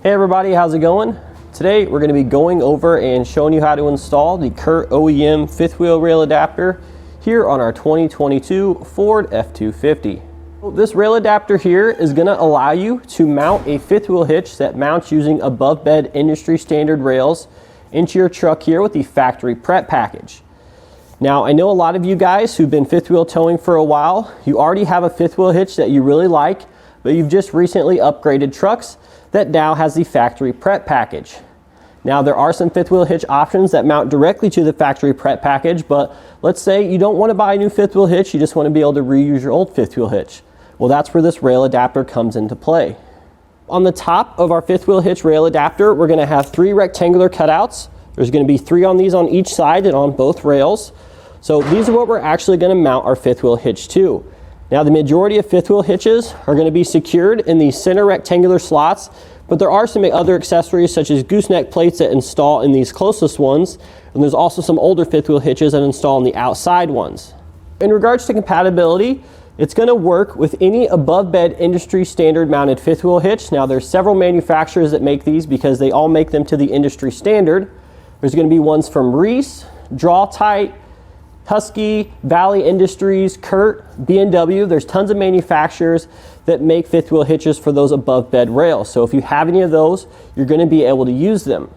Hey everybody, how's it going? Today we're going to be going over and showing you how to install the Curt OEM fifth wheel rail adapter here on our 2022 Ford F-250. This rail adapter here is going to allow you to mount a fifth wheel hitch that mounts using above bed industry standard rails into your truck here with the factory prep package. Now I know a lot of you guys who've been fifth wheel towing for a while, you already have a fifth wheel hitch that you really like, but you've just recently upgraded trucks that now has the factory prep package. Now there are some fifth wheel hitch options that mount directly to the factory prep package, but let's say you don't want to buy a new fifth wheel hitch, you just want to be able to reuse your old fifth wheel hitch. Well, that's where this rail adapter comes into play. On the top of our fifth wheel hitch rail adapter, we're going to have 3 rectangular cutouts. There's going to be 3 on these on each side and on both rails. So these are what we're actually going to mount our fifth wheel hitch to. Now the majority of fifth wheel hitches are going to be secured in the center rectangular slots, but there are some other accessories such as gooseneck plates that install in these closest ones, and there's also some older fifth wheel hitches that install in the outside ones. In regards to compatibility, it's going to work with any above bed industry standard mounted fifth wheel hitch. Now there's several manufacturers that make these because they all make them to the industry standard. There's going to be ones from Reese, Draw Tight, Husky, Valley Industries, Curt, B&W. There's tons of manufacturers that make fifth wheel hitches for those above bed rails. So if you have any of those, you're going to be able to use them.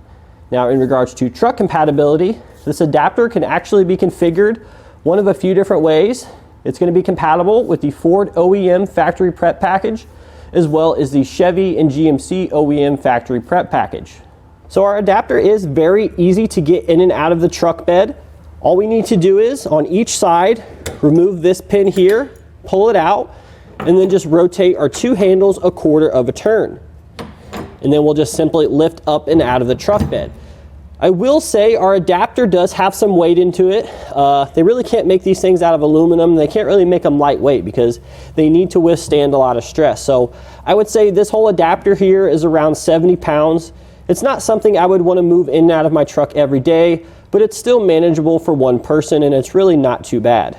Now in regards to truck compatibility, this adapter can actually be configured one of a few different ways. It's going to be compatible with the Ford OEM factory prep package, as well as the Chevy and GMC OEM factory prep package. So our adapter is very easy to get in and out of the truck bed. All we need to do is, on each side, remove this pin here, pull it out, and then just rotate our 2 handles a quarter of a turn. And then we'll just simply lift up and out of the truck bed. I will say our adapter does have some weight into it. They really can't make these things out of aluminum. They can't really make them lightweight because they need to withstand a lot of stress. So I would say this whole adapter here is around 70 pounds. It's not something I would want to move in and out of my truck every day, but it's still manageable for one person and it's really not too bad.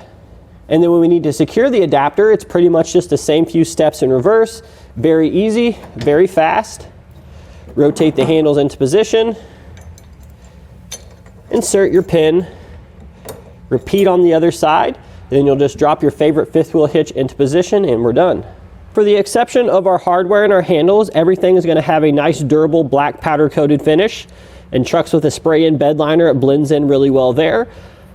And then when we need to secure the adapter, it's pretty much just the same few steps in reverse. Very easy, very fast. Rotate the handles into position. Insert your pin. Repeat on the other side. Then you'll just drop your favorite fifth wheel hitch into position and we're done. For the exception of our hardware and our handles, everything is going to have a nice durable black powder coated finish. And trucks with a spray-in bed liner, it blends in really well there.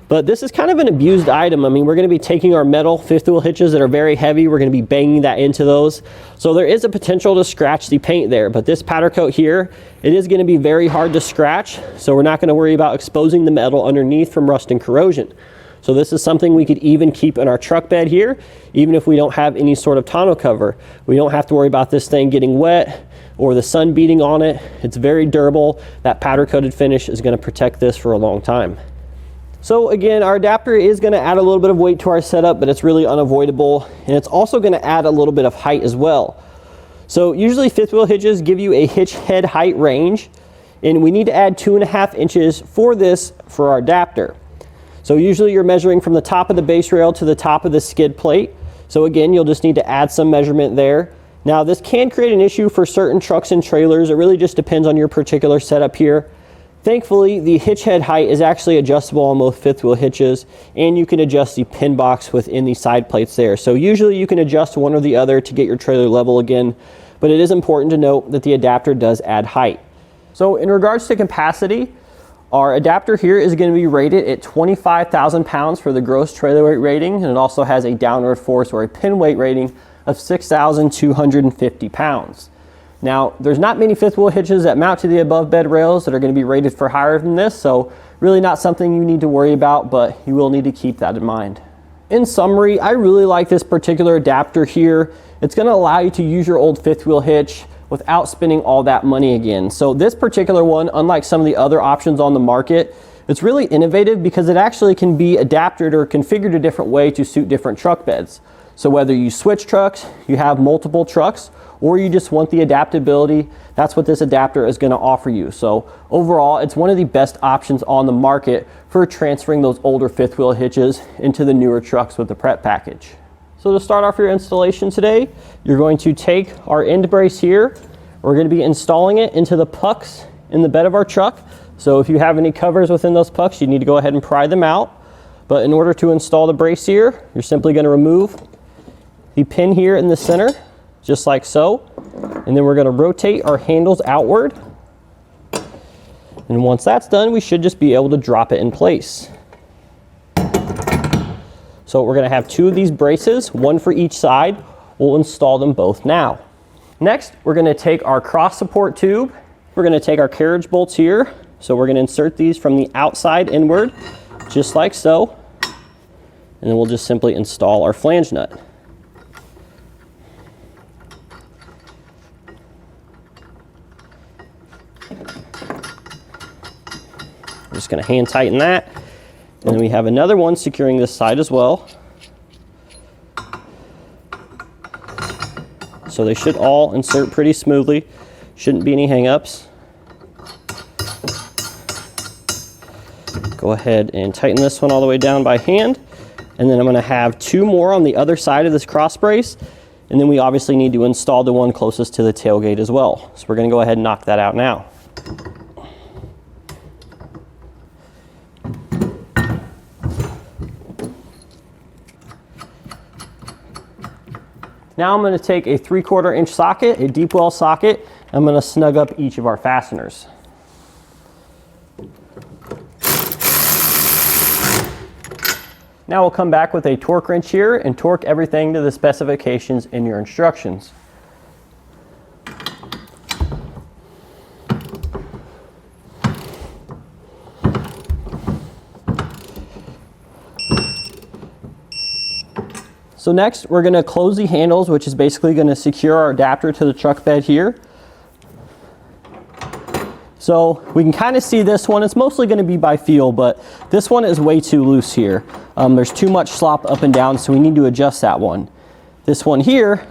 But this is kind of an abused item. I mean, we're going to be taking our metal fifth wheel hitches that are very heavy, we're going to be banging that into those. So there is a potential to scratch the paint there, but this powder coat here, it is going to be very hard to scratch. So we're not going to worry about exposing the metal underneath from rust and corrosion. So this is something we could even keep in our truck bed here, even if we don't have any sort of tonneau cover. We don't have to worry about this thing getting wet or the sun beating on it. It's very durable. That powder coated finish is going to protect this for a long time. So again, our adapter is going to add a little bit of weight to our setup, but it's really unavoidable. And it's also going to add a little bit of height as well. So usually fifth wheel hitches give you a hitch head height range, and we need to add 2.5 inches for this for our adapter. So usually you're measuring from the top of the base rail to the top of the skid plate. So again, you'll just need to add some measurement there. Now this can create an issue for certain trucks and trailers. It really just depends on your particular setup here. Thankfully, the hitch head height is actually adjustable on both fifth wheel hitches, and you can adjust the pin box within the side plates there. So usually you can adjust one or the other to get your trailer level again, but it is important to note that the adapter does add height. So in regards to capacity, our adapter here is going to be rated at 25,000 pounds for the gross trailer weight rating, and it also has a downward force or a pin weight rating of 6,250 pounds. Now, there's not many fifth wheel hitches that mount to the above bed rails that are going to be rated for higher than this, so really not something you need to worry about, but you will need to keep that in mind. In summary, I really like this particular adapter here. It's going to allow you to use your old fifth wheel hitch without spending all that money again. So this particular one, unlike some of the other options on the market, it's really innovative because it actually can be adapted or configured a different way to suit different truck beds. So whether you switch trucks, you have multiple trucks, or you just want the adaptability, that's what this adapter is going to offer you. So overall, it's one of the best options on the market for transferring those older fifth wheel hitches into the newer trucks with the prep package. So to start off your installation today, you're going to take our end brace here, We're going to be installing it into the pucks in the bed of our truck. So if you have any covers within those pucks, you need to go ahead and pry them out. But in order to install the brace here, you're simply going to remove the pin here in the center, just like so. And then we're going to rotate our handles outward. And once that's done, we should just be able to drop it in place. So we're going to have 2 of these braces, 1 for each side. We'll install them both now. Next, we're going to take our cross support tube. We're going to take our carriage bolts here. So we're going to insert these from the outside inward, just like so. And then we'll just simply install our flange nut. I'm just going to hand tighten that. And then we have another one securing this side as well. So they should all insert pretty smoothly. Shouldn't be any hang-ups. Go ahead and tighten this one all the way down by hand. And then I'm going to have 2 more on the other side of this cross brace. And then we obviously need to install the one closest to the tailgate as well. So we're going to go ahead and knock that out now. Now I'm going to take a 3/4 inch socket, a deep well socket. I'm going to snug up each of our fasteners. Now we'll come back with a torque wrench here and torque everything to the specifications in your instructions. So next, we're going to close the handles, which is basically going to secure our adapter to the truck bed here. So we can kind of see this one. It's mostly going to be by feel, but this one is way too loose here. There's too much slop up and down, so we need to adjust that one. This one here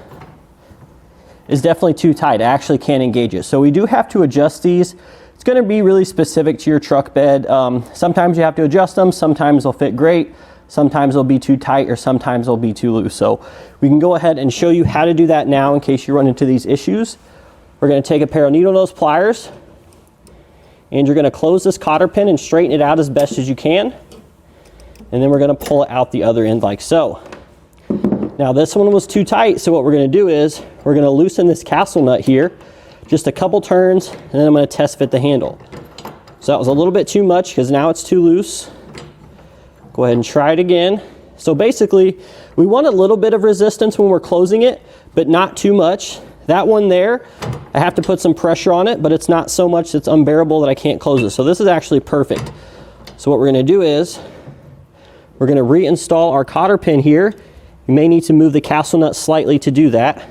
is definitely too tight. I actually can't engage it. So we do have to adjust these. It's going to be really specific to your truck bed. Sometimes you have to adjust them. Sometimes they'll fit great. Sometimes they'll be too tight, or sometimes they'll be too loose. So we can go ahead and show you how to do that now in case you run into these issues. We're going to take a pair of needle nose pliers, and you're going to close this cotter pin and straighten it out as best as you can. And then we're going to pull it out the other end like so. Now this one was too tight, so what we're going to do is we're going to loosen this castle nut here, just a couple turns, and then I'm going to test fit the handle. So that was a little bit too much because now it's too loose. Go ahead and try it again. So basically, we want a little bit of resistance when we're closing it, but not too much. That one there, I have to put some pressure on it, but it's not so much that's unbearable that I can't close it. So this is actually perfect. So what we're going to do is we're going to reinstall our cotter pin here. You may need to move the castle nut slightly to do that.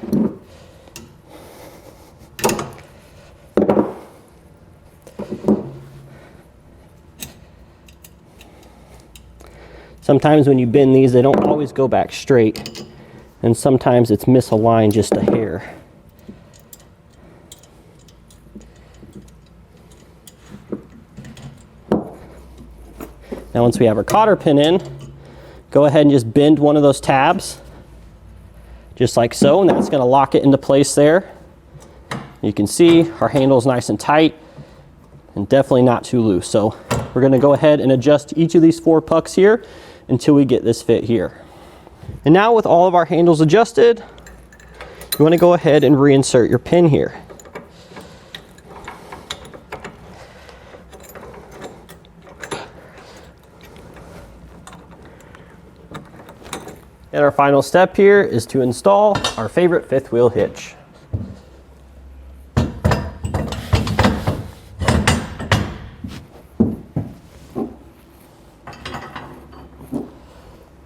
Sometimes when you bend these, they don't always go back straight, and sometimes it's misaligned just a hair. Now once we have our cotter pin in, go ahead and just bend one of those tabs, just like so, and that's going to lock it into place there. You can see our handle is nice and tight, and definitely not too loose. So we're going to go ahead and adjust each of these 4 pucks here until we get this fit here. And now with all of our handles adjusted, you want to go ahead and reinsert your pin here. And our final step here is to install our favorite 5th wheel hitch.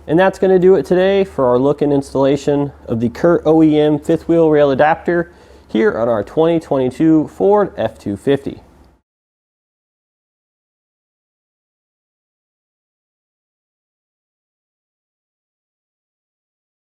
And that's going to do it today for our look and installation of the Curt OEM 5th wheel rail adapter here on our 2022 Ford F-250.